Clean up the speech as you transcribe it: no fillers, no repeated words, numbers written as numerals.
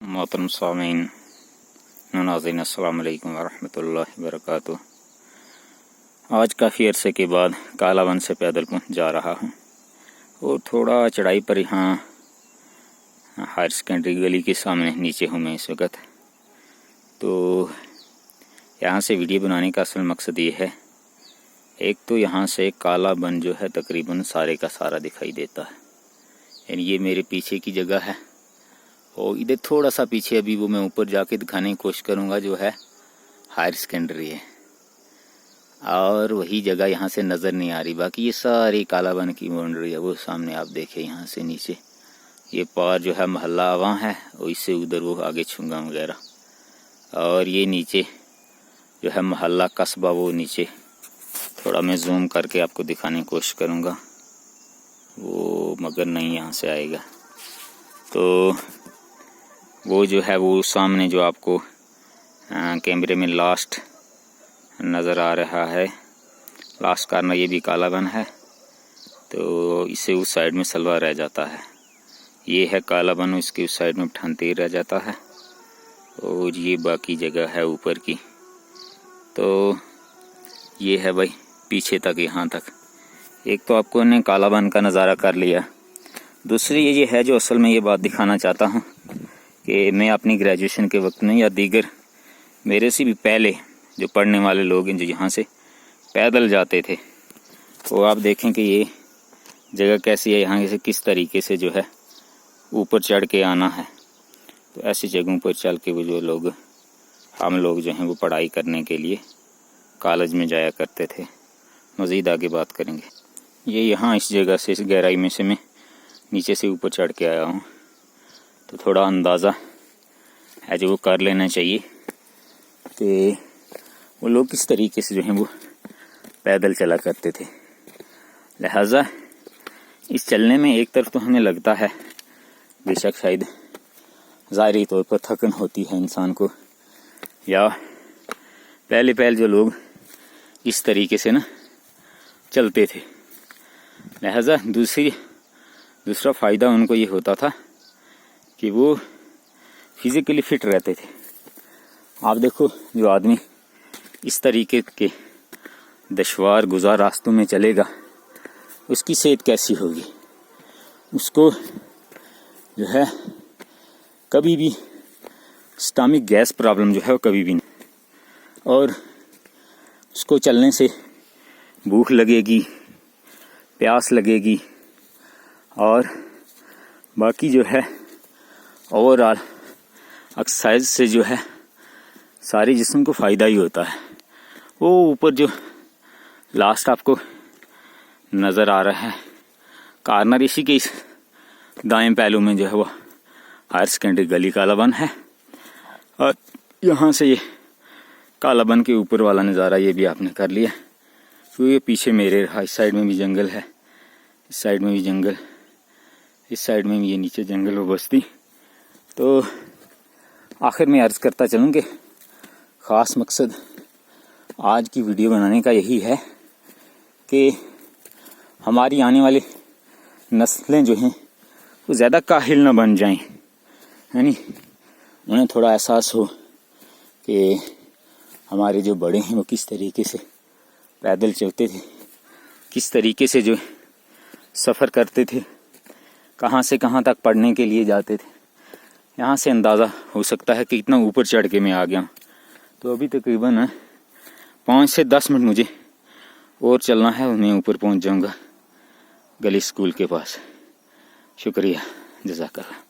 मोहतरम सामीन नाज़रीन अस्सलाम वालेकुम वरहमतुल्लाहि वबरकातुहू। आज काफ़ी अरसे के बाद कालावन से पैदल जा रहा हूँ और थोड़ा चढ़ाई पर यहाँ हायर सेकेंडरी गली के सामने नीचे हूँ मैं इस वक्त। तो यहाँ से वीडियो बनाने का असल मकसद ये है, एक तो यहाँ से कालावन जो है तकरीबन सारे का सारा दिखाई देता है, यानी ये मेरे पीछे की जगह है और इधर थोड़ा सा पीछे अभी वो मैं ऊपर जाके दिखाने की कोशिश करूँगा जो है हायर सेकेंडरी है, और वही जगह यहाँ से नज़र नहीं आ रही। बाकी ये सारी कालावन की बाउंड्री है, वो सामने आप देखें यहाँ से नीचे ये पार जो है मोहल्ला वहाँ है और इससे उधर वो आगे छुंगा वगैरह, और ये नीचे जो है मोहल्ला कस्बा वो नीचे। थोड़ा मैं जूम करके आपको दिखाने की कोशिश करूँगा वो, मगर नहीं यहाँ से आएगा। तो वो जो है वो सामने जो आपको कैमरे में लास्ट नज़र आ रहा है, लास्ट कॉर्नर ये भी कालावन है। तो इससे उस साइड में सलवा रह जाता है, ये है कालावन, इसके उस साइड में पठानतीर रह जाता है और ये बाकी जगह है ऊपर की। तो ये है भाई पीछे तक, यहाँ तक। एक तो आपको ने कालावन का नज़ारा कर लिया, दूसरी ये है जो असल में ये बात दिखाना चाहता हूँ कि मैं अपनी ग्रेजुएशन के वक्त में या दीगर मेरे से भी पहले जो पढ़ने वाले लोग हैं जो यहाँ से पैदल जाते थे, वो आप देखें कि ये जगह कैसी है, यहाँ से किस तरीके से जो है ऊपर चढ़ के आना है। तो ऐसी जगहों पर चल के वो जो लोग हम लोग जो हैं वो पढ़ाई करने के लिए कॉलेज में जाया करते थे। मज़ीद आगे बात करेंगे। ये यहाँ इस जगह से, इस गहराई में से मैं नीचे से ऊपर चढ़ के आया हूँ, तो थोड़ा अंदाज़ा है जो वो कर लेना चाहिए कि वो लोग किस तरीके से जो हैं वो पैदल चला करते थे। लिहाजा इस चलने में एक तरफ तो हमें लगता है बेशक शायद ज़ाहिरी तौर पर थकन होती है इंसान को, या पहले जो लोग इस तरीके से ना चलते थे। लिहाजा दूसरा फ़ायदा उनको ये होता था कि वो फिज़िकली फ़िट रहते थे। आप देखो जो आदमी इस तरीके के दुश्वार गुज़ार रास्तों में चलेगा उसकी सेहत कैसी होगी, उसको जो है कभी भी स्टमक गैस प्रॉब्लम जो है वो कभी भी नहीं, और उसको चलने से भूख लगेगी, प्यास लगेगी, और बाकी जो है ओवरऑल एक्सरसाइज से जो है सारे जिस्म को फ़ायदा ही होता है। वो ऊपर जो लास्ट आपको नज़र आ रहा है कॉर्नर, इसी के इस दाएं पहलू में जो है वो हायर सेकेंडरी गली कालावन है, और यहाँ से ये कालावन के ऊपर वाला नज़ारा ये भी आपने कर लिया। तो ये पीछे मेरे रहा, इस साइड में भी जंगल है, इस साइड में भी जंगल, इस साइड में भी ये नीचे जंगल हो बस्ती। तो आखिर में अर्ज़ करता चलूँ कि ख़ास मकसद आज की वीडियो बनाने का यही है कि हमारी आने वाली नस्लें जो हैं वो ज़्यादा काहिल ना बन जाएं, यानी उन्हें थोड़ा एहसास हो कि हमारे जो बड़े हैं वो किस तरीके से पैदल चलते थे, किस तरीके से जो सफ़र करते थे, कहाँ से कहाँ तक पढ़ने के लिए जाते थे। यहाँ से अंदाज़ा हो सकता है कि इतना ऊपर चढ़ के मैं आ गया। तो अभी तकरीबन 5 से 10 मिनट मुझे और चलना है और मैं ऊपर पहुँच जाऊँगा गली स्कूल के पास। शुक्रिया, जज़ाकल्लाह।